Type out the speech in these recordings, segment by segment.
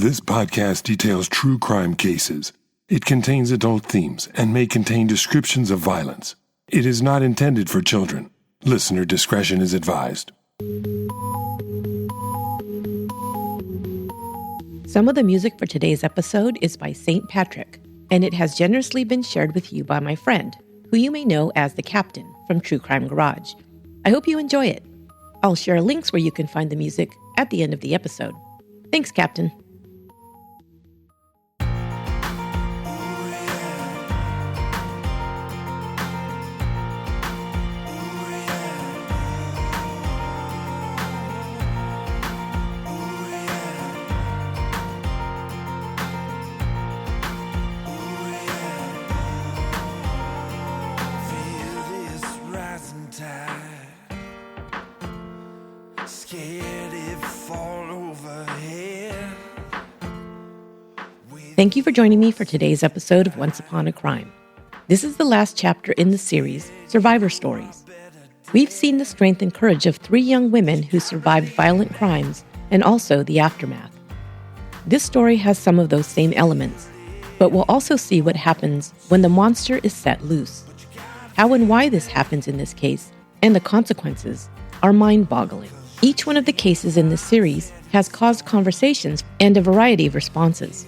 This podcast details true crime cases. It contains adult themes and may contain descriptions of violence. It is not intended for children. Listener discretion is advised. Some of the music for today's episode is by St. Patrick, and it has generously been shared with you by my friend, who you may know as the Captain from True Crime Garage. I hope you enjoy it. I'll share links where you can find the music at the end of the episode. Thanks, Captain. Thank you for joining me for today's episode of Once Upon a Crime. This is the last chapter in the series, Survivor Stories. We've seen the strength and courage of 3 young women who survived violent crimes and also the aftermath. This story has some of those same elements, but we'll also see what happens when the monster is set loose. How and why this happens in this case, and the consequences, are mind-boggling. Each one of the cases in this series has caused conversations and a variety of responses.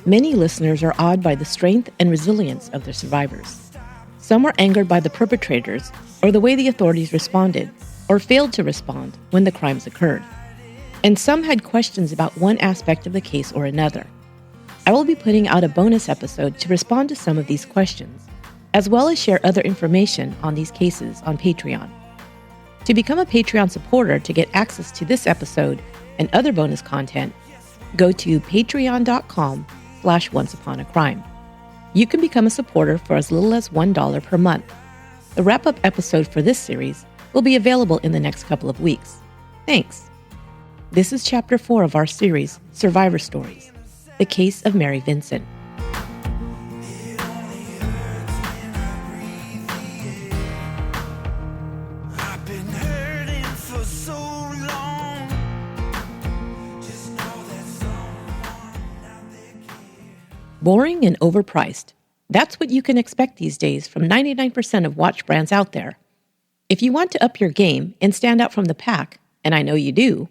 Many listeners are awed by the strength and resilience of the survivors. Some were angered by the perpetrators or the way the authorities responded or failed to respond when the crimes occurred. And some had questions about one aspect of the case or another. I will be putting out a bonus episode to respond to some of these questions, as well as share other information on these cases on Patreon. To become a Patreon supporter to get access to this episode and other bonus content, go to patreon.com/onceuponacrime. You can become a supporter for as little as $1 per month. The wrap-up episode for this series will be available in the next couple of weeks. Thanks. This is Chapter 4 of our series, Survivor Stories, the case of Mary Vincent. Boring and overpriced. That's what you can expect these days from 99% of watch brands out there. If you want to up your game and stand out from the pack, and I know you do,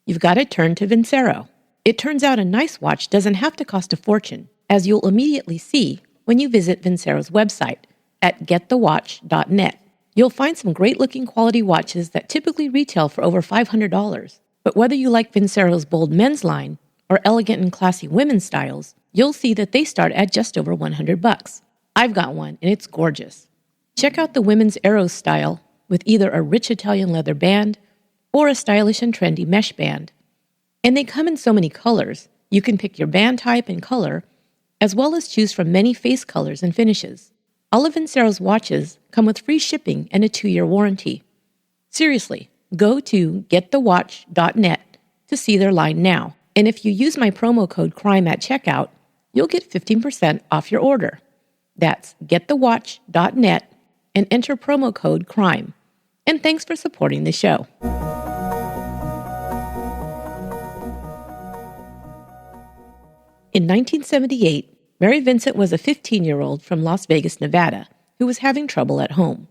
you've got to turn to Vincero. It turns out a nice watch doesn't have to cost a fortune, as you'll immediately see when you visit Vincero's website at getthewatch.net. You'll find some great-looking quality watches that typically retail for over $500. But whether you like Vincero's bold men's line or elegant and classy women's styles, you'll see that they start at just over $100. I've got one, and it's gorgeous. Check out the women's Eros style with either a rich Italian leather band or a stylish and trendy mesh band. And they come in so many colors, you can pick your band type and color, as well as choose from many face colors and finishes. All of Vincero's watches come with free shipping and a 2-year warranty. Seriously, go to getthewatch.net to see their line now. And if you use my promo code CRIME at checkout, you'll get 15% off your order. That's getthewatch.net and enter promo code CRIME. And thanks for supporting the show. In 1978, Mary Vincent was a 15-year-old from Las Vegas, Nevada, who was having trouble at home.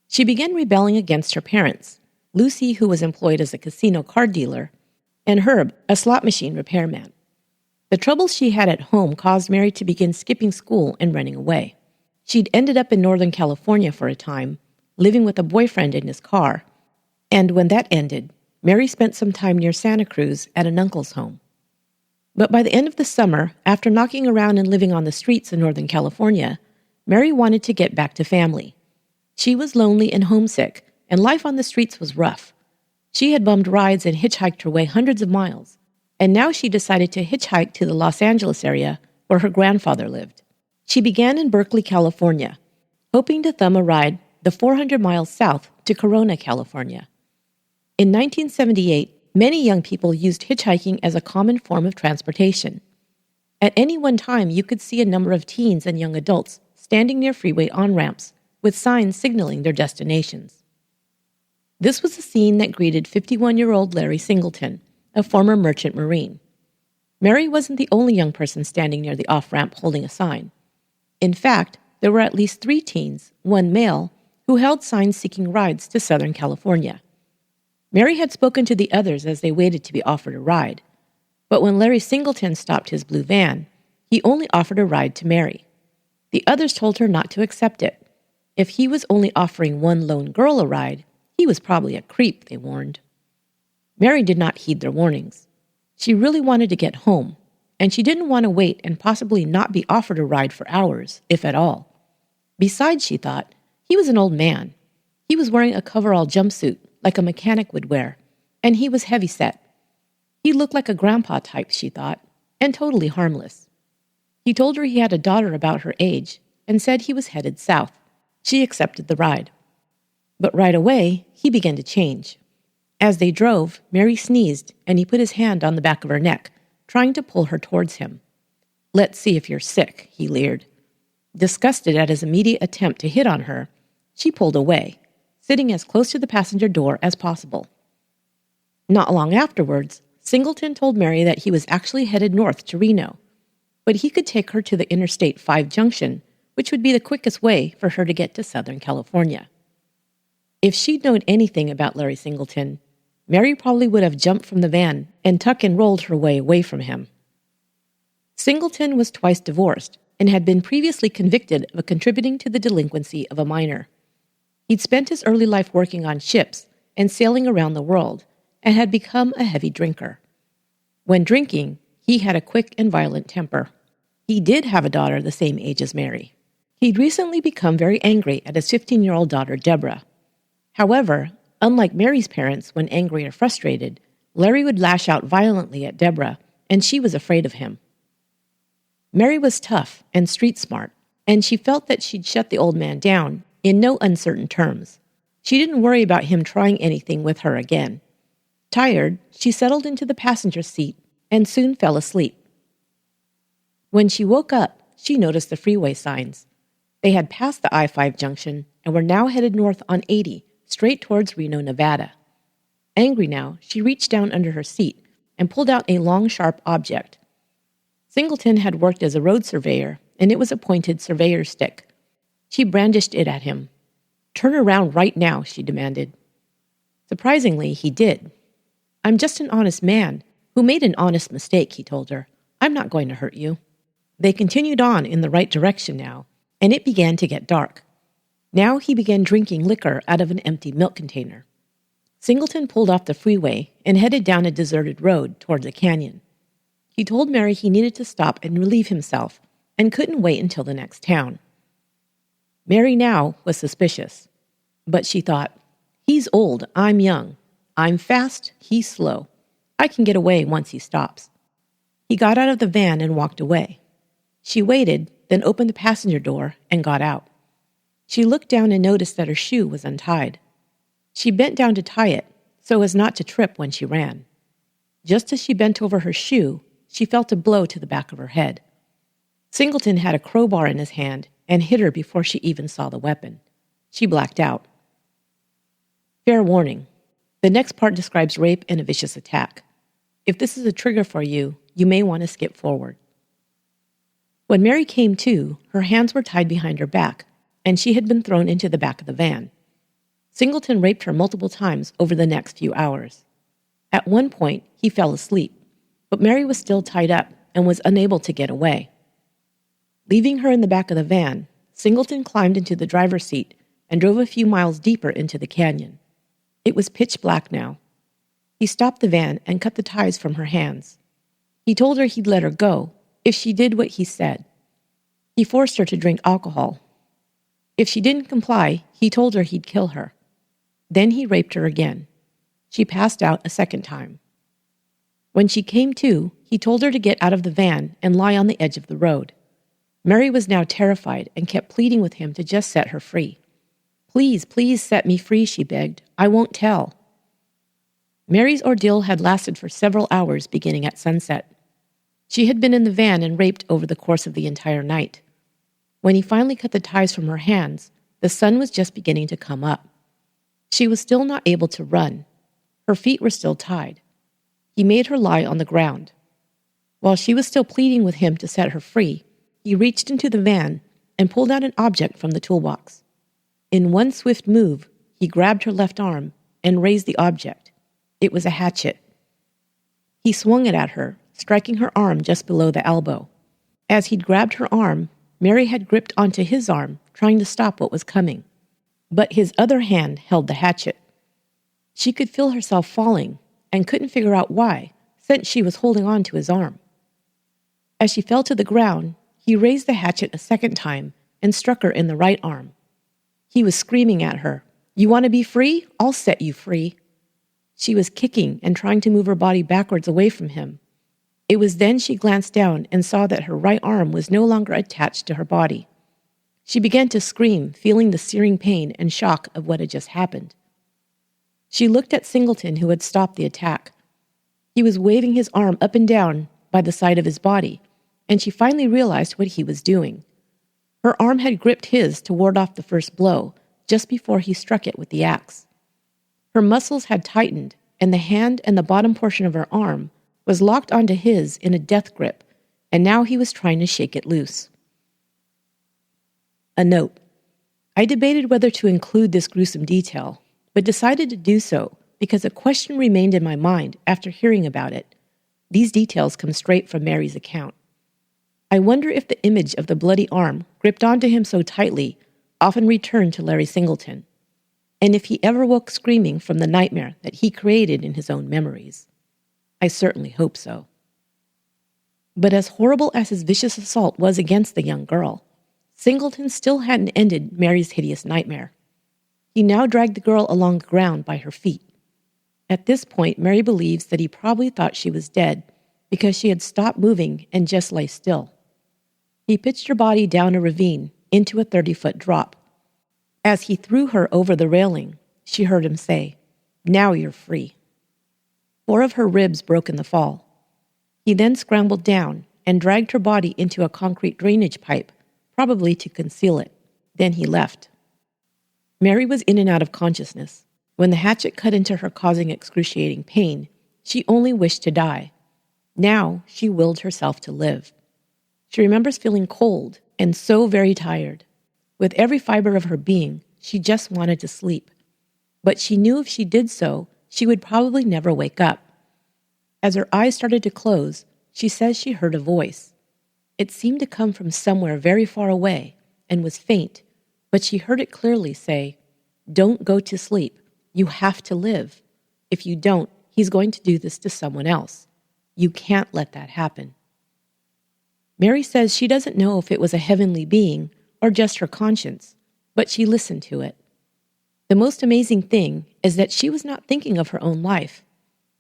She began rebelling against her parents, Lucy, who was employed as a casino card dealer, and Herb, a slot machine repairman. The troubles she had at home caused Mary to begin skipping school and running away. She'd ended up in Northern California for a time, living with a boyfriend in his car, and when that ended, Mary spent some time near Santa Cruz at an uncle's home. But by the end of the summer, after knocking around and living on the streets in Northern California, Mary wanted to get back to family. She was lonely and homesick, and life on the streets was rough. She had bummed rides and hitchhiked her way hundreds of miles, and now she decided to hitchhike to the Los Angeles area where her grandfather lived. She began in Berkeley, California, hoping to thumb a ride the 400 miles south to Corona, California. In 1978, many young people used hitchhiking as a common form of transportation. At any one time, you could see a number of teens and young adults standing near freeway on-ramps with signs signaling their destinations. This was the scene that greeted 51-year-old Larry Singleton, a former merchant marine. Mary wasn't the only young person standing near the off-ramp holding a sign. In fact, there were at least 3 teens, 1 male, who held signs seeking rides to Southern California. Mary had spoken to the others as they waited to be offered a ride. But when Larry Singleton stopped his blue van, he only offered a ride to Mary. The others told her not to accept it. If he was only offering one lone girl a ride, he was probably a creep, they warned. Mary did not heed their warnings. She really wanted to get home, and she didn't want to wait and possibly not be offered a ride for hours, if at all. Besides, she thought, he was an old man. He was wearing a coverall jumpsuit, like a mechanic would wear, and he was heavy-set. He looked like a grandpa type, she thought, and totally harmless. He told her he had a daughter about her age and said he was headed south. She accepted the ride. But right away, he began to change. As they drove, Mary sneezed, and he put his hand on the back of her neck, trying to pull her towards him. "Let's see if you're sick," he leered. Disgusted at his immediate attempt to hit on her, she pulled away, sitting as close to the passenger door as possible. Not long afterwards, Singleton told Mary that he was actually headed north to Reno, but he could take her to the Interstate 5 junction, which would be the quickest way for her to get to Southern California. If she'd known anything about Larry Singleton, Mary probably would have jumped from the van and tuck and rolled her way away from him. Singleton was twice divorced and had been previously convicted of contributing to the delinquency of a minor. He'd spent his early life working on ships and sailing around the world, and had become a heavy drinker. When drinking, he had a quick and violent temper. He did have a daughter the same age as Mary. He'd recently become very angry at his 15-year-old daughter, Deborah. However, unlike Mary's parents when angry or frustrated, Larry would lash out violently at Deborah, and she was afraid of him. Mary was tough and street smart, and she felt that she'd shut the old man down in no uncertain terms. She didn't worry about him trying anything with her again. Tired, she settled into the passenger seat and soon fell asleep. When she woke up, she noticed the freeway signs. They had passed the I-5 junction and were now headed north on 80, straight towards Reno, Nevada. Angry now, she reached down under her seat and pulled out a long, sharp object. Singleton had worked as a road surveyor, and it was a pointed surveyor's stick. She brandished it at him. "Turn around right now," she demanded. Surprisingly, he did. "I'm just an honest man who made an honest mistake," he told her. "I'm not going to hurt you." They continued on in the right direction now, and it began to get dark. Now he began drinking liquor out of an empty milk container. Singleton pulled off the freeway and headed down a deserted road toward the canyon. He told Mary he needed to stop and relieve himself and couldn't wait until the next town. Mary now was suspicious, but she thought, "He's old, I'm young. I'm fast, he's slow. I can get away once he stops." He got out of the van and walked away. She waited, then opened the passenger door and got out. She looked down and noticed that her shoe was untied. She bent down to tie it so as not to trip when she ran. Just as she bent over her shoe, she felt a blow to the back of her head. Singleton had a crowbar in his hand and hit her before she even saw the weapon. She blacked out. Fair warning. The next part describes rape and a vicious attack. If this is a trigger for you, you may want to skip forward. When Mary came to, her hands were tied behind her back, and she had been thrown into the back of the van. Singleton raped her multiple times over the next few hours. At one point, he fell asleep, but Mary was still tied up and was unable to get away. Leaving her in the back of the van, Singleton climbed into the driver's seat and drove a few miles deeper into the canyon. It was pitch black now. He stopped the van and cut the ties from her hands. He told her he'd let her go if she did what he said. He forced her to drink alcohol. If she didn't comply, he told her he'd kill her. Then he raped her again. She passed out a second time. When she came to, he told her to get out of the van and lie on the edge of the road. Mary was now terrified and kept pleading with him to just set her free. "Please, please set me free," she begged. "I won't tell." Mary's ordeal had lasted for several hours beginning at sunset. She had been in the van and raped over the course of the entire night. When he finally cut the ties from her hands, the sun was just beginning to come up. She was still not able to run. Her feet were still tied. He made her lie on the ground. While she was still pleading with him to set her free, he reached into the van and pulled out an object from the toolbox. In one swift move, he grabbed her left arm and raised the object. It was a hatchet. He swung it at her, striking her arm just below the elbow. As he'd grabbed her arm, Mary had gripped onto his arm, trying to stop what was coming. But his other hand held the hatchet. She could feel herself falling and couldn't figure out why, since she was holding on to his arm. As she fell to the ground, he raised the hatchet a second time and struck her in the right arm. He was screaming at her, "You want to be free? I'll set you free." She was kicking and trying to move her body backwards away from him. It was then she glanced down and saw that her right arm was no longer attached to her body. She began to scream, feeling the searing pain and shock of what had just happened. She looked at Singleton, who had stopped the attack. He was waving his arm up and down by the side of his body, and she finally realized what he was doing. Her arm had gripped his to ward off the first blow, just before he struck it with the axe. Her muscles had tightened, and the hand and the bottom portion of her arm was locked onto his in a death grip, and now he was trying to shake it loose. A note. I debated whether to include this gruesome detail, but decided to do so because a question remained in my mind after hearing about it. These details come straight from Mary's account. I wonder if the image of the bloody arm gripped onto him so tightly often returned to Larry Singleton, and if he ever woke screaming from the nightmare that he created in his own memories. I certainly hope so. But as horrible as his vicious assault was against the young girl, Singleton still hadn't ended Mary's hideous nightmare. He now dragged the girl along the ground by her feet. At this point, Mary believes that he probably thought she was dead because she had stopped moving and just lay still. He pitched her body down a ravine into a 30-foot drop. As he threw her over the railing, she heard him say, "Now you're free." 4 of her ribs broke in the fall. He then scrambled down and dragged her body into a concrete drainage pipe, probably to conceal it. Then he left. Mary was in and out of consciousness. When the hatchet cut into her, causing excruciating pain, she only wished to die. Now she willed herself to live. She remembers feeling cold and so very tired. With every fiber of her being, she just wanted to sleep. But she knew if she did so, she would probably never wake up. As her eyes started to close, she says she heard a voice. It seemed to come from somewhere very far away and was faint, but she heard it clearly say, "Don't go to sleep. You have to live. If you don't, he's going to do this to someone else. You can't let that happen." Mary says she doesn't know if it was a heavenly being or just her conscience, but she listened to it. The most amazing thing is that she was not thinking of her own life.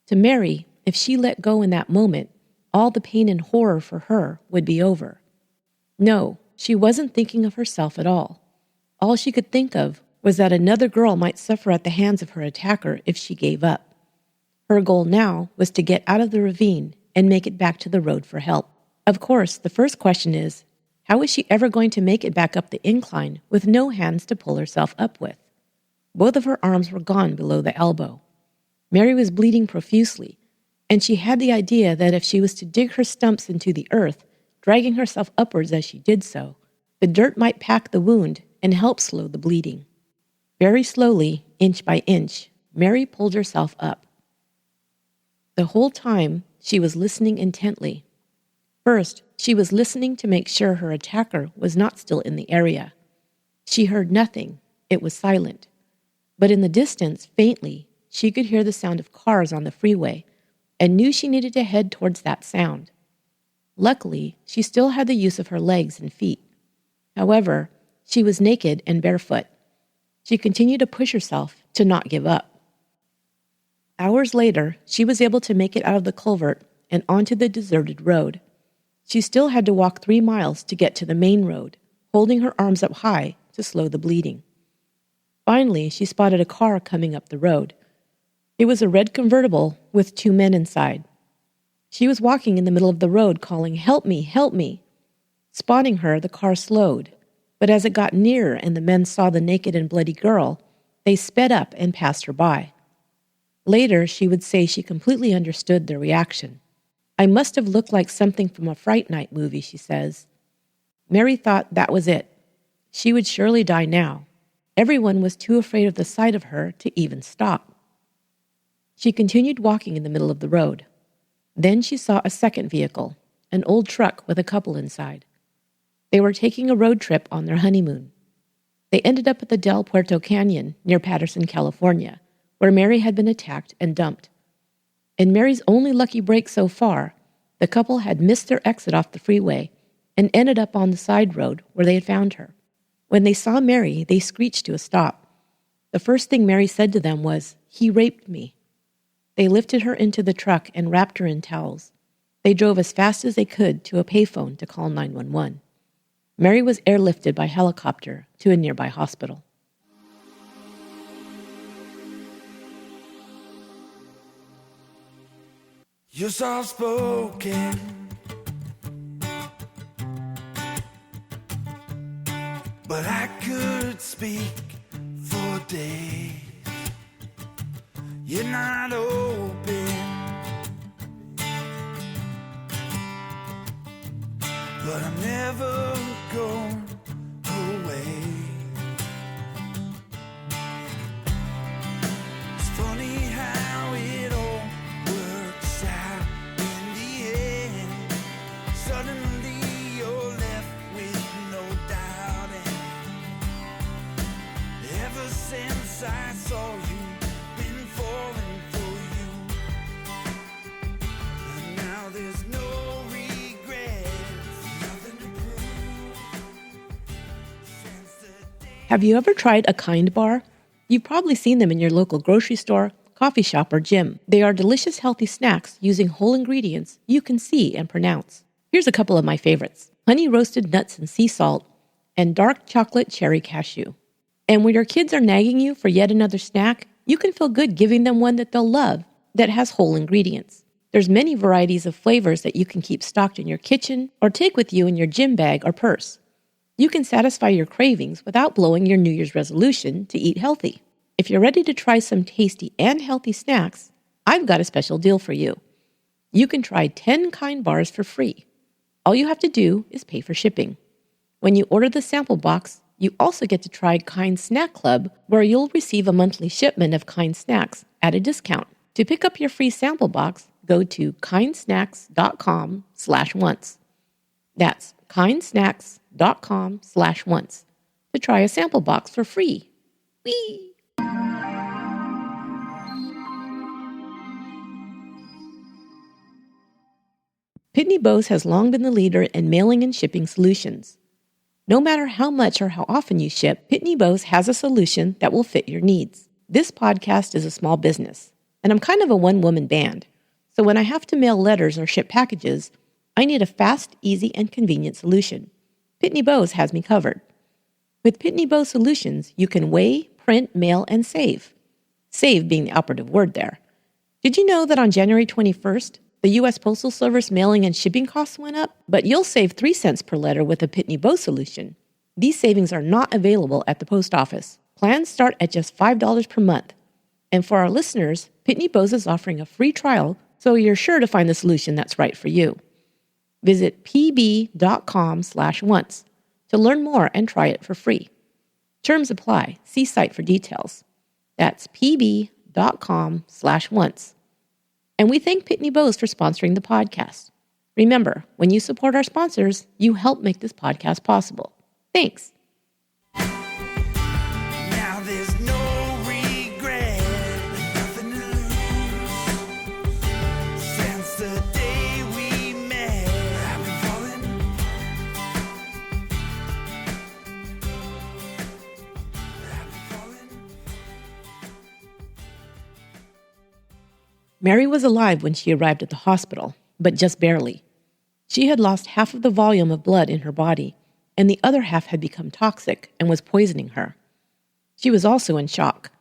To Mary, if she let go in that moment, all the pain and horror for her would be over. No, she wasn't thinking of herself at all. All she could think of was that another girl might suffer at the hands of her attacker if she gave up. Her goal now was to get out of the ravine and make it back to the road for help. Of course, the first question is, how is she ever going to make it back up the incline with no hands to pull herself up with? Both of her arms were gone below the elbow. Mary was bleeding profusely, and she had the idea that if she was to dig her stumps into the earth, dragging herself upwards as she did so, the dirt might pack the wound and help slow the bleeding. Very slowly, inch by inch, Mary pulled herself up. The whole time, she was listening intently. First, she was listening to make sure her attacker was not still in the area. She heard nothing. It was silent. But in the distance, faintly, she could hear the sound of cars on the freeway and knew she needed to head towards that sound. Luckily, she still had the use of her legs and feet. However, she was naked and barefoot. She continued to push herself to not give up. Hours later, she was able to make it out of the culvert and onto the deserted road. She still had to walk 3 miles to get to the main road, holding her arms up high to slow the bleeding. Finally, she spotted a car coming up the road. It was a red convertible with 2 men inside. She was walking in the middle of the road calling, "Help me, help me." Spotting her, the car slowed, but as it got nearer and the men saw the naked and bloody girl, they sped up and passed her by. Later, she would say she completely understood their reaction. I must have looked like something from a Fright Night movie, she says. Mary thought that was it. She would surely die now. Everyone was too afraid of the sight of her to even stop. She continued walking in the middle of the road. Then she saw a second vehicle, an old truck with a couple inside. They were taking a road trip on their honeymoon. They ended up at the Del Puerto Canyon near Patterson, California, where Mary had been attacked and dumped. In Mary's only lucky break so far, the couple had missed their exit off the freeway and ended up on the side road where they had found her. When they saw Mary, they screeched to a stop. The first thing Mary said to them was, "He raped me." They lifted her into the truck and wrapped her in towels. They drove as fast as they could to a payphone to call 911. Mary was airlifted by helicopter to a nearby hospital. You're soft-spoken, but I could speak for days. You're not open, but I'm never going away. It's funny how it all works out in the end. Suddenly you're left with no doubt, and ever since I saw you, been falling for you, and now there's no regrets, nothing to prove since the day. Have you ever tried a Kind bar? You've probably seen them in your local grocery store, coffee shop, or gym. They are delicious, healthy snacks using whole ingredients you can see and pronounce. Here's a couple of my favorites: honey roasted nuts and sea salt, and dark chocolate cherry cashew. And when your kids are nagging you for yet another snack, you can feel good giving them one that they'll love that has whole ingredients. There's many varieties of flavors that you can keep stocked in your kitchen or take with you in your gym bag or purse. You can satisfy your cravings without blowing your New Year's resolution to eat healthy. If you're ready to try some tasty and healthy snacks, I've got a special deal for you. You can try 10 Kind bars for free. All you have to do is pay for shipping. When you order the sample box, you also get to try Kind Snack Club, where you'll receive a monthly shipment of Kind snacks at a discount. To pick up your free sample box, go to kindsnacks.com/once. That's kindsnacks.com/once to try a sample box for free. Whee! Pitney Bowes has long been the leader in mailing and shipping solutions. No matter how much or how often you ship, Pitney Bowes has a solution that will fit your needs. This podcast is a small business, and I'm kind of a one-woman band. So when I have to mail letters or ship packages, I need a fast, easy, and convenient solution. Pitney Bowes has me covered. With Pitney Bowes Solutions, you can weigh, print, mail, and save. Save being the operative word there. Did you know that on January 21st, the U.S. Postal Service mailing and shipping costs went up? But you'll save 3 cents per letter with a Pitney Bowes solution. These savings are not available at the post office. Plans start at just $5 per month. And for our listeners, Pitney Bowes is offering a free trial, so you're sure to find the solution that's right for you. Visit pb.com/once to learn more and try it for free. Terms apply. See site for details. That's pb.com/once. And we thank Pitney Bowes for sponsoring the podcast. Remember, when you support our sponsors, you help make this podcast possible. Thanks. Now there's no regret, nothing to lose. Since the day we met, I've been falling. Mary was alive when she arrived at the hospital, but just barely. She had lost half of the volume of blood in her body, and the other half had become toxic and was poisoning her. She was also in shock.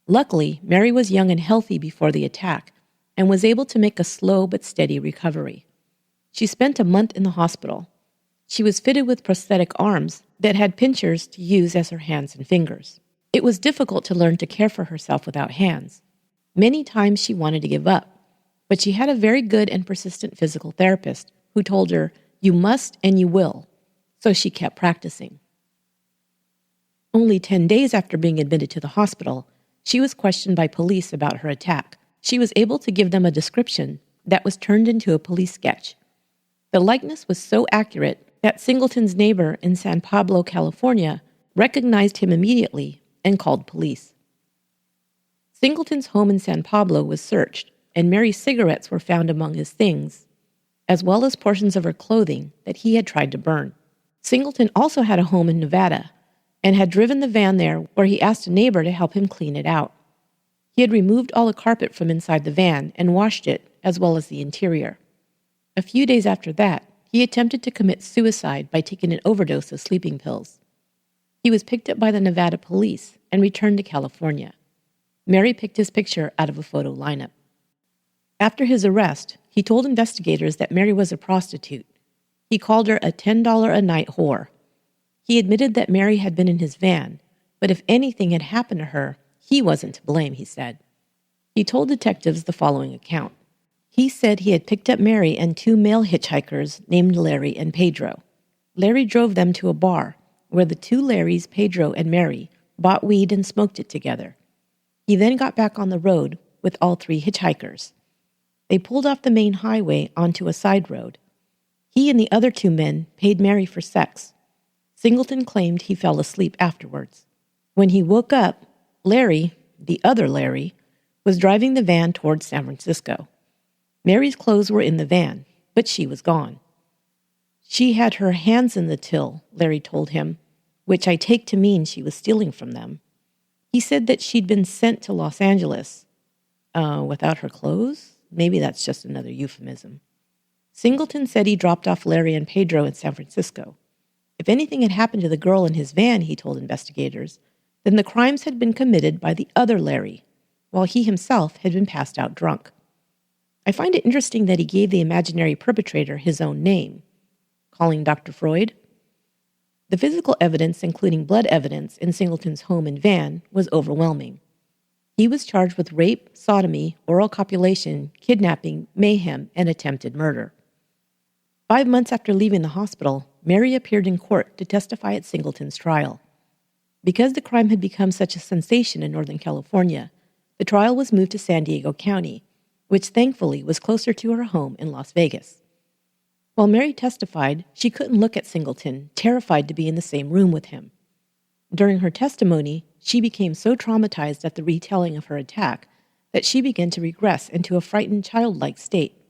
Luckily, Mary was young and healthy before the attack and was able to make a slow but steady recovery. She spent a month in the hospital. She was fitted with prosthetic arms that had pinchers to use as her hands and fingers. It was difficult to learn to care for herself without hands. Many times she wanted to give up, But she had a very good and persistent physical therapist who told her, "You must and you will." So she kept practicing. Only 10 days after being admitted to the hospital, she was questioned by police about her attack. She was able to give them a description that was turned into a police sketch. The likeness was so accurate that Singleton's neighbor in San Pablo, California, recognized him immediately and called police. Singleton's home in San Pablo was searched, and Mary's cigarettes were found among his things, as well as portions of her clothing that he had tried to burn. Singleton also had a home in Nevada and had driven the van there, where he asked a neighbor to help him clean it out. He had removed all the carpet from inside the van and washed it, as well as the interior. A few days after that, he attempted to commit suicide by taking an overdose of sleeping pills. He was picked up by the Nevada police and returned to California. Mary picked his picture out of a photo lineup. After his arrest, he told investigators that Mary was a prostitute. He called her a $10 a night whore. He admitted that Mary had been in his van, but if anything had happened to her, he wasn't to blame, he said. He told detectives the following account. He said he had picked up Mary and 2 male hitchhikers named Larry and Pedro. Larry drove them to a bar, where the 2 Larrys, Pedro and Mary, bought weed and smoked it together. He then got back on the road with all 3 hitchhikers. They pulled off the main highway onto a side road. He and the other 2 men paid Mary for sex. Singleton claimed he fell asleep afterwards. When he woke up, Larry, the other Larry, was driving the van towards San Francisco. Mary's clothes were in the van, but she was gone. She had her hands in the till, Larry told him, which I take to mean she was stealing from them. He said that she'd been sent to Los Angeles. Without her clothes? Maybe that's just another euphemism. Singleton said he dropped off Larry and Pedro in San Francisco. If anything had happened to the girl in his van, he told investigators, then the crimes had been committed by the other Larry, while he himself had been passed out drunk. I find it interesting that he gave the imaginary perpetrator his own name, calling Dr. Freud. The physical evidence, including blood evidence in Singleton's home and van, was overwhelming. He was charged with rape, sodomy, oral copulation, kidnapping, mayhem, and attempted murder. 5 months after leaving the hospital, Mary appeared in court to testify at Singleton's trial. Because the crime had become such a sensation in Northern California, the trial was moved to San Diego County, which thankfully was closer to her home in Las Vegas. While Mary testified, she couldn't look at Singleton, terrified to be in the same room with him. During her testimony, she became so traumatized at the retelling of her attack that she began to regress into a frightened, childlike state.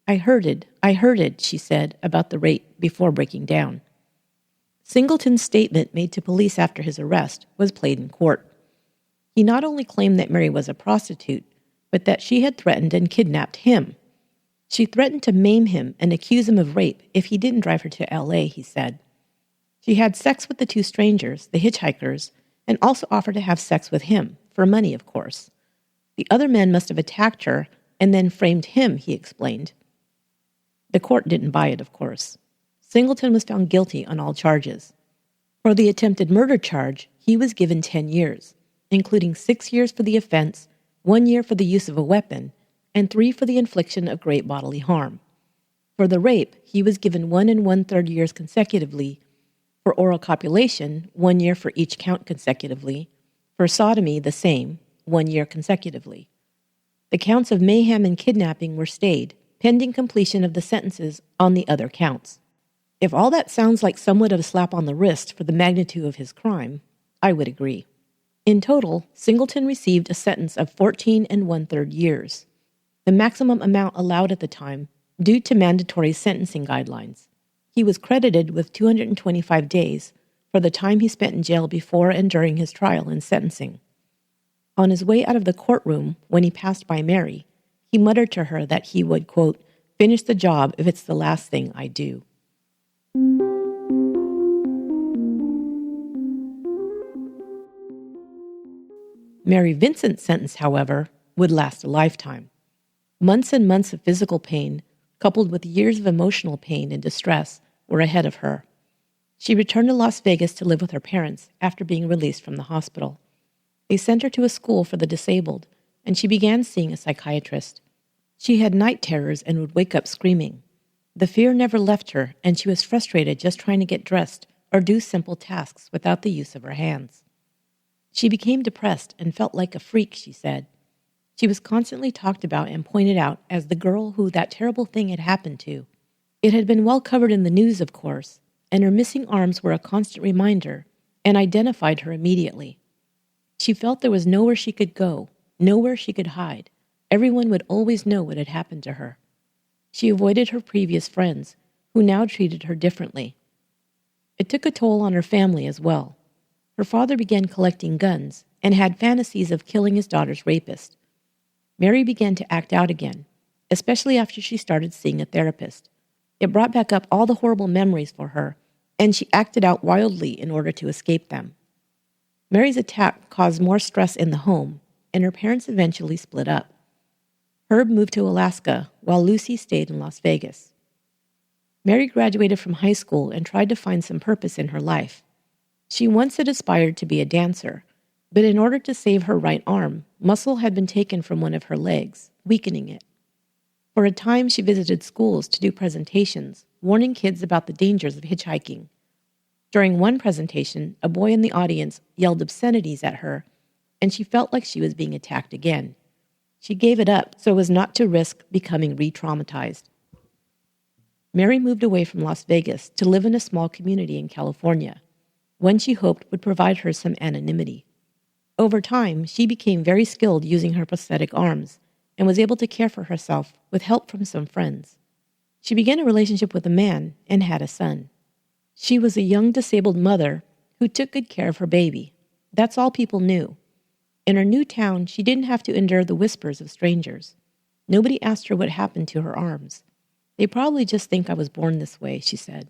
I heard it, she said, about the rape before breaking down. Singleton's statement made to police after his arrest was played in court. He not only claimed that Mary was a prostitute, but that she had threatened and kidnapped him. She threatened to maim him and accuse him of rape if he didn't drive her to L.A., he said. She had sex with the 2 strangers, the hitchhikers, and also offered to have sex with him, for money, of course. The other men must have attacked her and then framed him, he explained. The court didn't buy it, of course. Singleton was found guilty on all charges. For the attempted murder charge, he was given 10 years, including 6 years for the offense, 1 year for the use of a weapon, and 3 for the infliction of great bodily harm. For the rape, he was given 1 1/3 years consecutively. For oral copulation, 1 year for each count consecutively. For sodomy, the same, 1 year consecutively. The counts of mayhem and kidnapping were stayed, pending completion of the sentences on the other counts. If all that sounds like somewhat of a slap on the wrist for the magnitude of his crime, I would agree. In total, Singleton received a sentence of 14 1/3 years, the maximum amount allowed at the time due to mandatory sentencing guidelines. He was credited with 225 days for the time he spent in jail before and during his trial and sentencing. On his way out of the courtroom, when he passed by Mary, he muttered to her that he would, quote, finish the job if it's the last thing I do. Mary Vincent's sentence, however, would last a lifetime. Months and months of physical pain, coupled with years of emotional pain and distress, were ahead of her. She returned to Las Vegas to live with her parents after being released from the hospital. They sent her to a school for the disabled, and she began seeing a psychiatrist. She had night terrors and would wake up screaming. The fear never left her, and she was frustrated just trying to get dressed or do simple tasks without the use of her hands. She became depressed and felt like a freak, she said. She was constantly talked about and pointed out as the girl who that terrible thing had happened to. It had been well covered in the news, of course, and her missing arms were a constant reminder and identified her immediately. She felt there was nowhere she could go, nowhere she could hide. Everyone would always know what had happened to her. She avoided her previous friends, who now treated her differently. It took a toll on her family as well. Her father began collecting guns and had fantasies of killing his daughter's rapist. Mary began to act out again, especially after she started seeing a therapist. It brought back up all the horrible memories for her, and she acted out wildly in order to escape them. Mary's attack caused more stress in the home, and her parents eventually split up. Herb moved to Alaska, while Lucy stayed in Las Vegas. Mary graduated from high school and tried to find some purpose in her life. She once had aspired to be a dancer, but in order to save her right arm, muscle had been taken from one of her legs, weakening it. For a time, she visited schools to do presentations, warning kids about the dangers of hitchhiking. During one presentation, a boy in the audience yelled obscenities at her, and she felt like she was being attacked again. She gave it up so as not to risk becoming re-traumatized. Mary moved away from Las Vegas to live in a small community in California, one she hoped would provide her some anonymity. Over time, she became very skilled using her prosthetic arms and was able to care for herself with help from some friends. She began a relationship with a man and had a son. She was a young disabled mother who took good care of her baby. That's all people knew. In her new town, she didn't have to endure the whispers of strangers. Nobody asked her what happened to her arms. They probably just think I was born this way, she said.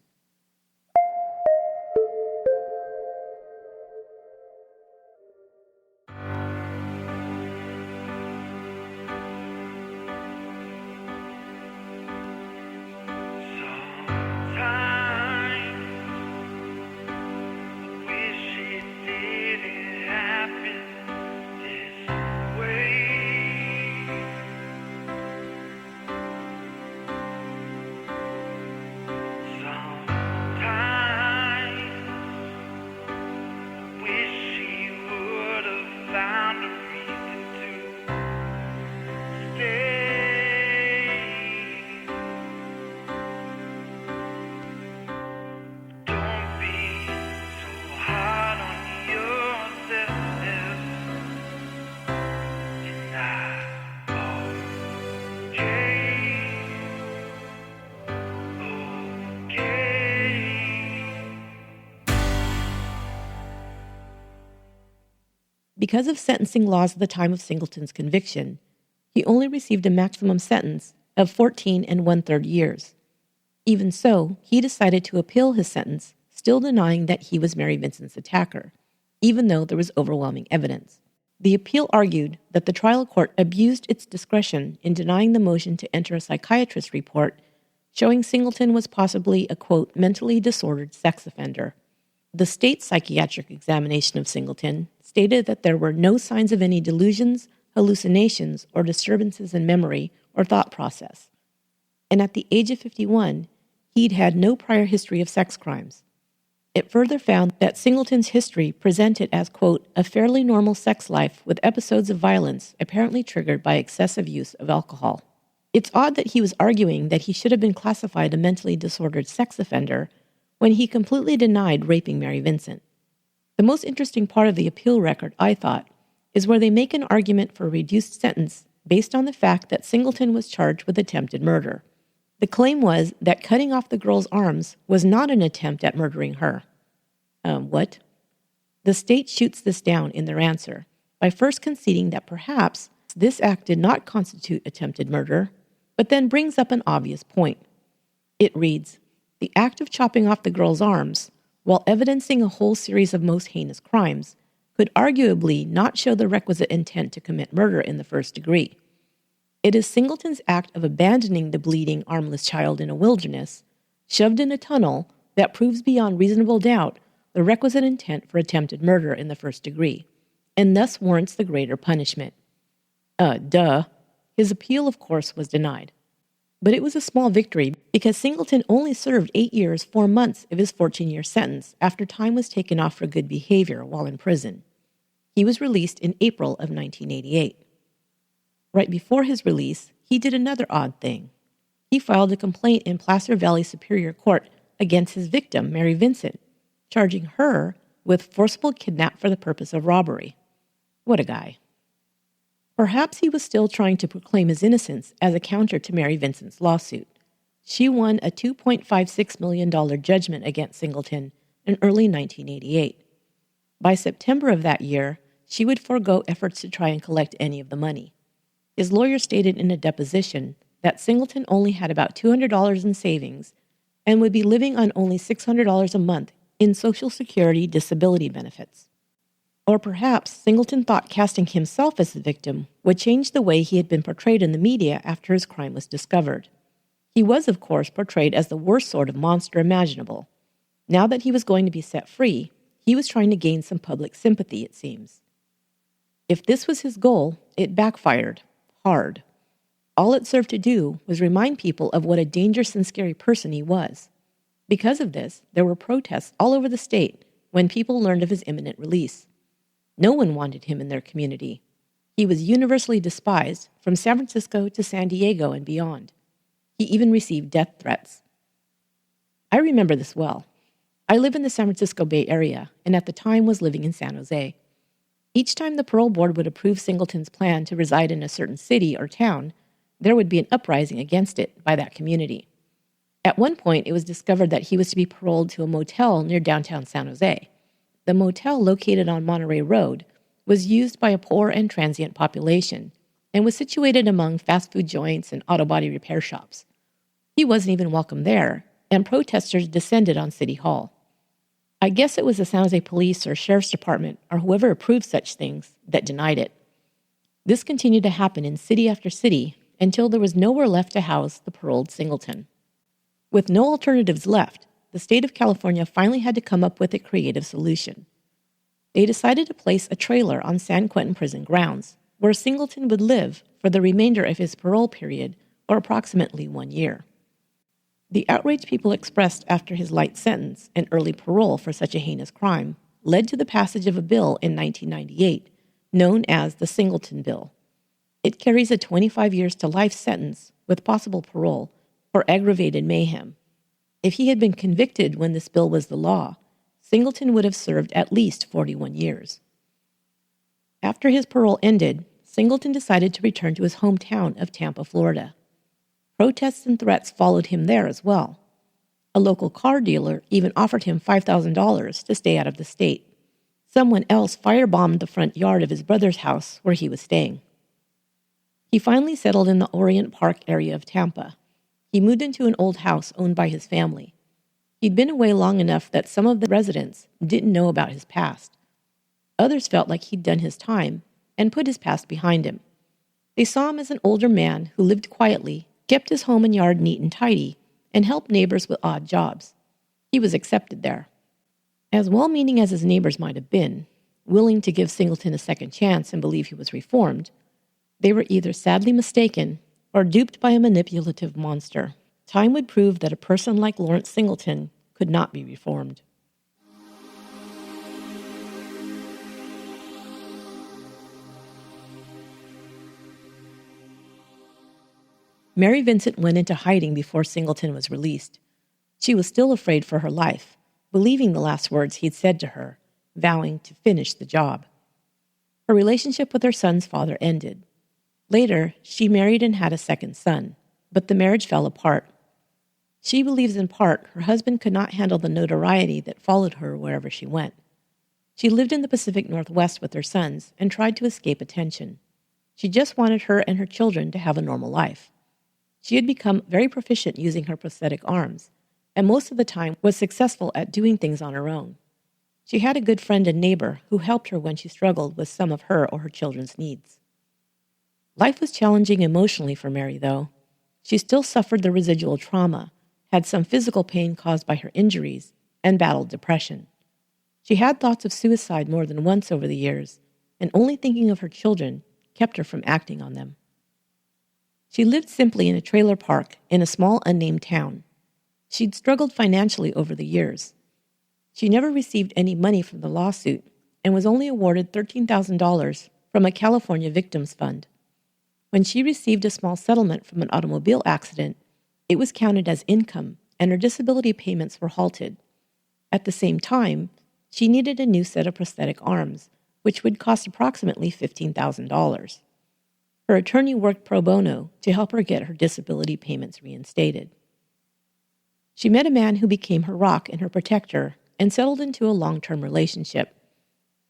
Because of sentencing laws at the time of Singleton's conviction, he only received a maximum sentence of 14 1/3 years. Even so, he decided to appeal his sentence, still denying that he was Mary Vincent's attacker, even though there was overwhelming evidence. The appeal argued that the trial court abused its discretion in denying the motion to enter a psychiatrist report showing Singleton was possibly a, quote, mentally disordered sex offender. The state psychiatric examination of Singleton stated that there were no signs of any delusions, hallucinations, or disturbances in memory or thought process. And at the age of 51, he'd had no prior history of sex crimes. It further found that Singleton's history presented as, quote, a fairly normal sex life with episodes of violence apparently triggered by excessive use of alcohol. It's odd that he was arguing that he should have been classified a mentally disordered sex offender when he completely denied raping Mary Vincent. The most interesting part of the appeal record, I thought, is where they make an argument for a reduced sentence based on the fact that Singleton was charged with attempted murder. The claim was that cutting off the girl's arms was not an attempt at murdering her. What? The state shoots this down in their answer by first conceding that perhaps this act did not constitute attempted murder, but then brings up an obvious point. It reads, the act of chopping off the girl's arms, while evidencing a whole series of most heinous crimes, could arguably not show the requisite intent to commit murder in the first degree. It is Singleton's act of abandoning the bleeding, armless child in a wilderness, shoved in a tunnel, that proves beyond reasonable doubt the requisite intent for attempted murder in the first degree, and thus warrants the greater punishment. Duh. His appeal, of course, was denied. But it was a small victory because Singleton only served 8 years, 4 months of his 14-year sentence after time was taken off for good behavior while in prison. He was released in April of 1988. Right before his release, he did another odd thing. He filed a complaint in Placer Valley Superior Court against his victim, Mary Vincent, charging her with forcible kidnap for the purpose of robbery. What a guy. Perhaps he was still trying to proclaim his innocence as a counter to Mary Vincent's lawsuit. She won a $2.56 million judgment against Singleton in early 1988. By September of that year, she would forego efforts to try and collect any of the money. His lawyer stated in a deposition that Singleton only had about $200 in savings and would be living on only $600 a month in Social Security disability benefits. Or perhaps Singleton thought casting himself as the victim would change the way he had been portrayed in the media after his crime was discovered. He was, of course, portrayed as the worst sort of monster imaginable. Now that he was going to be set free, he was trying to gain some public sympathy, it seems. If this was his goal, it backfired hard. All it served to do was remind people of what a dangerous and scary person he was. Because of this, there were protests all over the state when people learned of his imminent release. No one wanted him in their community. He was universally despised from San Francisco to San Diego and beyond. He even received death threats. I remember this well. I live in the San Francisco Bay Area and at the time was living in San Jose. Each time the parole board would approve Singleton's plan to reside in a certain city or town, there would be an uprising against it by that community. At one point, it was discovered that he was to be paroled to a motel near downtown San Jose. The motel, located on Monterey Road, was used by a poor and transient population and was situated among fast food joints and auto body repair shops. He wasn't even welcome there, and protesters descended on City Hall. I guess it was the San Jose Police or Sheriff's Department or whoever approved such things that denied it. This continued to happen in city after city until there was nowhere left to house the paroled Singleton. With no alternatives left, the state of California finally had to come up with a creative solution. They decided to place a trailer on San Quentin prison grounds, where Singleton would live for the remainder of his parole period, or approximately 1 year. The outrage people expressed after his light sentence and early parole for such a heinous crime led to the passage of a bill in 1998, known as the Singleton Bill. It carries a 25 years to life sentence with possible parole for aggravated mayhem. If he had been convicted when this bill was the law, Singleton would have served at least 41 years. After his parole ended, Singleton decided to return to his hometown of Tampa, Florida. Protests and threats followed him there as well. A local car dealer even offered him $5,000 to stay out of the state. Someone else firebombed the front yard of his brother's house where he was staying. He finally settled in the Orient Park area of Tampa. He moved into an old house owned by his family. He'd been away long enough that some of the residents didn't know about his past. Others felt like he'd done his time and put his past behind him. They saw him as an older man who lived quietly, kept his home and yard neat and tidy, and helped neighbors with odd jobs. He was accepted there. As well-meaning as his neighbors might have been, willing to give Singleton a second chance and believe he was reformed, they were either sadly mistaken or duped by a manipulative monster. Time would prove that a person like Lawrence Singleton could not be reformed. Mary Vincent went into hiding before Singleton was released. She was still afraid for her life, believing the last words he'd said to her, vowing to finish the job. Her relationship with her son's father ended. Later, she married and had a second son, but the marriage fell apart. She believes in part her husband could not handle the notoriety that followed her wherever she went. She lived in the Pacific Northwest with her sons and tried to escape attention. She just wanted her and her children to have a normal life. She had become very proficient using her prosthetic arms, and most of the time was successful at doing things on her own. She had a good friend and neighbor who helped her when she struggled with some of her or her children's needs. Life was challenging emotionally for Mary, though. She still suffered the residual trauma, had some physical pain caused by her injuries, and battled depression. She had thoughts of suicide more than once over the years, and only thinking of her children kept her from acting on them. She lived simply in a trailer park in a small unnamed town. She'd struggled financially over the years. She never received any money from the lawsuit and was only awarded $13,000 from a California victims fund. When she received a small settlement from an automobile accident, it was counted as income and her disability payments were halted. At the same time, she needed a new set of prosthetic arms, which would cost approximately $15,000. Her attorney worked pro bono to help her get her disability payments reinstated. She met a man who became her rock and her protector and settled into a long-term relationship.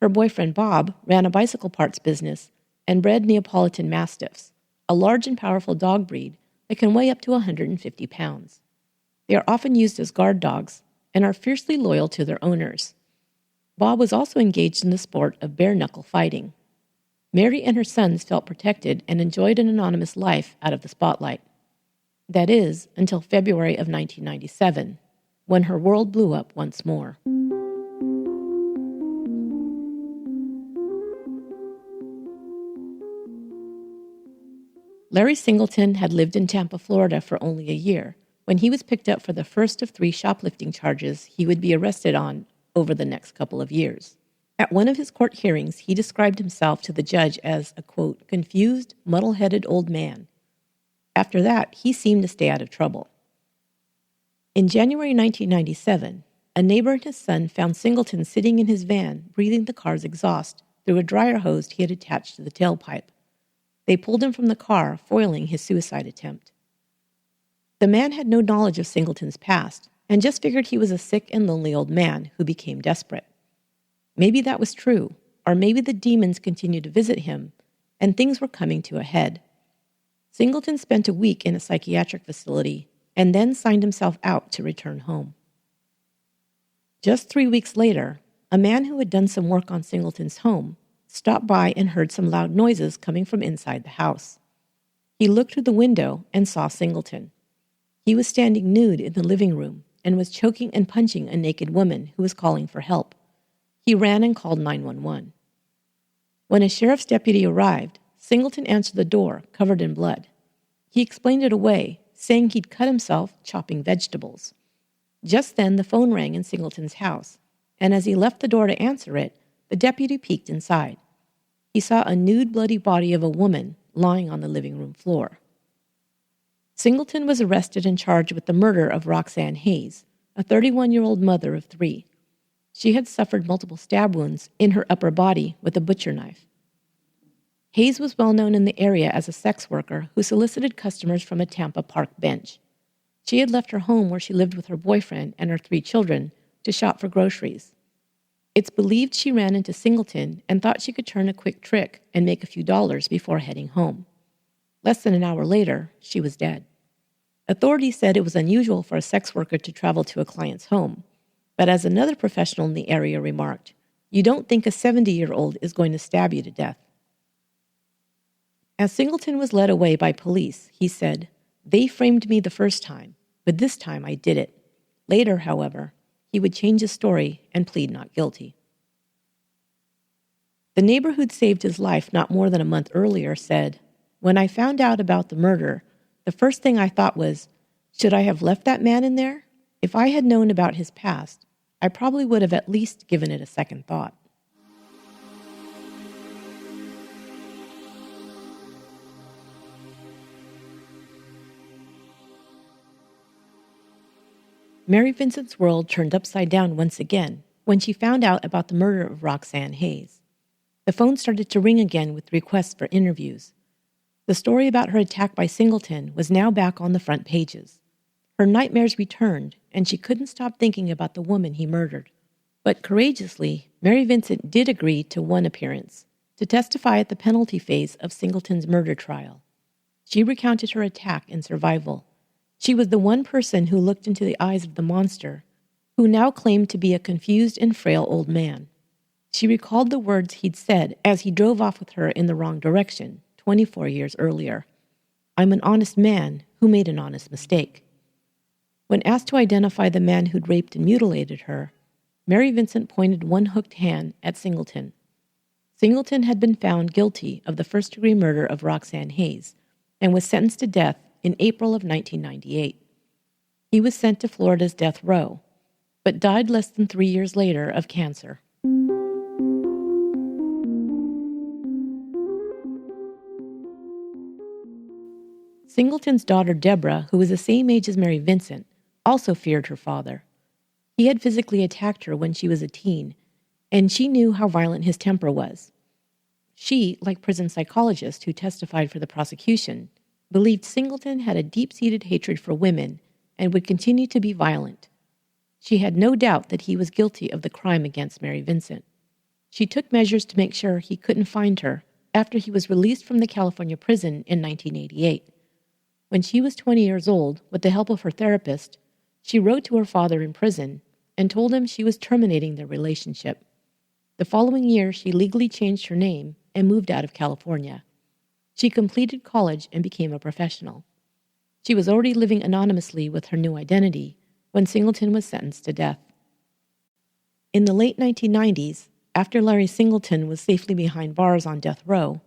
Her boyfriend Bob ran a bicycle parts business and bred Neapolitan Mastiffs, a large and powerful dog breed that can weigh up to 150 pounds. They are often used as guard dogs and are fiercely loyal to their owners. Bob was also engaged in the sport of bare-knuckle fighting. Mary and her sons felt protected and enjoyed an anonymous life out of the spotlight. That is, until February of 1997, when her world blew up once more. Larry Singleton had lived in Tampa, Florida for only a year when he was picked up for the first of 3 shoplifting charges he would be arrested on over the next couple of years. At one of his court hearings, he described himself to the judge as a, quote, confused, muddle-headed old man. After that, he seemed to stay out of trouble. In January 1997, a neighbor and his son found Singleton sitting in his van, breathing the car's exhaust through a dryer hose he had attached to the tailpipe. They pulled him from the car, foiling his suicide attempt. The man had no knowledge of Singleton's past and just figured he was a sick and lonely old man who became desperate. Maybe that was true, or maybe the demons continued to visit him and things were coming to a head. Singleton spent a week in a psychiatric facility and then signed himself out to return home. Just 3 weeks later, a man who had done some work on Singleton's home stopped by and heard some loud noises coming from inside the house. He looked through the window and saw Singleton. He was standing nude in the living room and was choking and punching a naked woman who was calling for help. He ran and called 911. When a sheriff's deputy arrived, Singleton answered the door, covered in blood. He explained it away, saying he'd cut himself chopping vegetables. Just then, the phone rang in Singleton's house, and as he left the door to answer it, the deputy peeked inside. He saw a nude, bloody body of a woman lying on the living room floor. Singleton was arrested and charged with the murder of Roxanne Hayes, a 31-year-old mother of 3. She had suffered multiple stab wounds in her upper body with a butcher knife. Hayes was well known in the area as a sex worker who solicited customers from a Tampa park bench. She had left her home where she lived with her boyfriend and her 3 children to shop for groceries. It's believed she ran into Singleton and thought she could turn a quick trick and make a few dollars before heading home. Less than an hour later, she was dead. Authorities said it was unusual for a sex worker to travel to a client's home, but as another professional in the area remarked, you don't think a 70-year-old is going to stab you to death. As Singleton was led away by police, he said, "They framed me the first time, but this time I did it." Later, however, he would change his story and plead not guilty. The neighbor who'd saved his life not more than a month earlier said, "When I found out about the murder, the first thing I thought was, should I have left that man in there? If I had known about his past, I probably would have at least given it a second thought." Mary Vincent's world turned upside down once again when she found out about the murder of Roxanne Hayes. The phone started to ring again with requests for interviews. The story about her attack by Singleton was now back on the front pages. Her nightmares returned, and she couldn't stop thinking about the woman he murdered. But courageously, Mary Vincent did agree to one appearance, to testify at the penalty phase of Singleton's murder trial. She recounted her attack and survival. She was the one person who looked into the eyes of the monster, who now claimed to be a confused and frail old man. She recalled the words he'd said as he drove off with her in the wrong direction 24 years earlier. "I'm an honest man who made an honest mistake." When asked to identify the man who'd raped and mutilated her, Mary Vincent pointed one hooked hand at Singleton. Singleton had been found guilty of the first-degree murder of Roxanne Hayes, and was sentenced to death in April of 1998. He was sent to Florida's death row, but died less than 3 years later of cancer. Singleton's daughter Deborah, who was the same age as Mary Vincent, also feared her father. He had physically attacked her when she was a teen, and she knew how violent his temper was. She, like prison psychologists who testified for the prosecution, believed Singleton had a deep-seated hatred for women and would continue to be violent. She had no doubt that he was guilty of the crime against Mary Vincent. She took measures to make sure he couldn't find her after he was released from the California prison in 1988. When she was 20 years old, with the help of her therapist, she wrote to her father in prison and told him she was terminating their relationship. The following year, she legally changed her name and moved out of California. She completed college and became a professional. She was already living anonymously with her new identity when Singleton was sentenced to death. In the late 1990s, after Larry Singleton was safely behind bars on death row,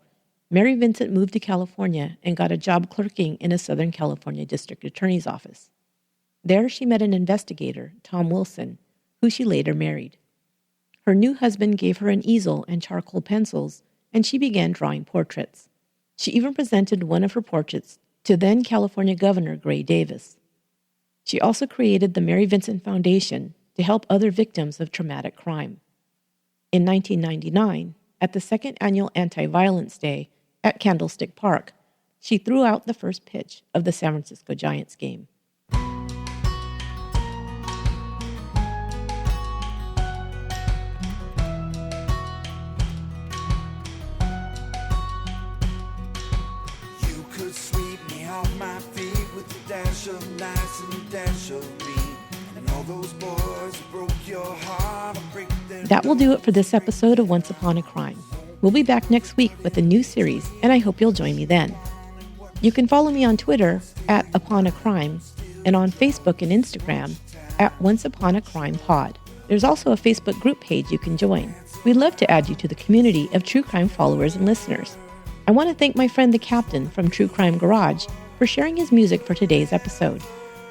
Mary Vincent moved to California and got a job clerking in a Southern California district attorney's office. There she met an investigator, Tom Wilson, who she later married. Her new husband gave her an easel and charcoal pencils, and she began drawing portraits. She even presented one of her portraits to then California Governor Gray Davis. She also created the Mary Vincent Foundation to help other victims of traumatic crime. In 1999, at the second annual Anti-Violence Day at Candlestick Park, she threw out the first pitch of the San Francisco Giants game. You could sweep me off my feet with a dash of nice and a dash of mean. And all those boys who broke your heart will break their... That will do it for this episode of Once Upon a Crime. We'll be back next week with a new series, and I hope you'll join me then. You can follow me on Twitter at Upon a Crime and on Facebook and Instagram at Once Upon a Crime Pod. There's also a Facebook group page you can join. We'd love to add you to the community of true crime followers and listeners. I want to thank my friend the Captain from True Crime Garage for sharing his music for today's episode.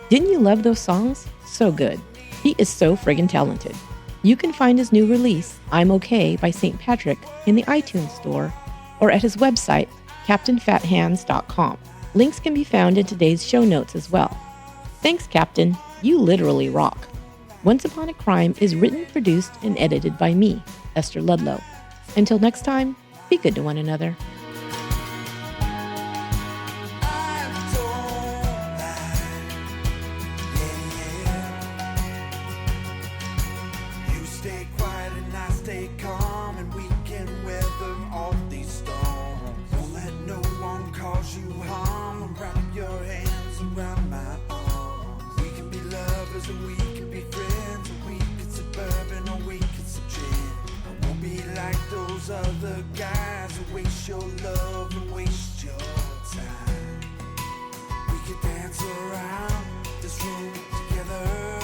Didn't you love those songs? So good. He is so friggin' talented. You can find his new release, I'm Okay by St. Patrick, in the iTunes store or at his website, CaptainFatHands.com. Links can be found in today's show notes as well. Thanks, Captain. You literally rock. Once Upon a Crime is written, produced, and edited by me, Esther Ludlow. Until next time, be good to one another. Stay quiet and I stay calm, and we can weather all these storms. Don't let no one cause you harm. Wrap your hands around my arms. We can be lovers and we can be friends, and we can sip bourbon or we can sip gin. I won't be like those other guys who waste your love and waste your time. We can dance around this room together.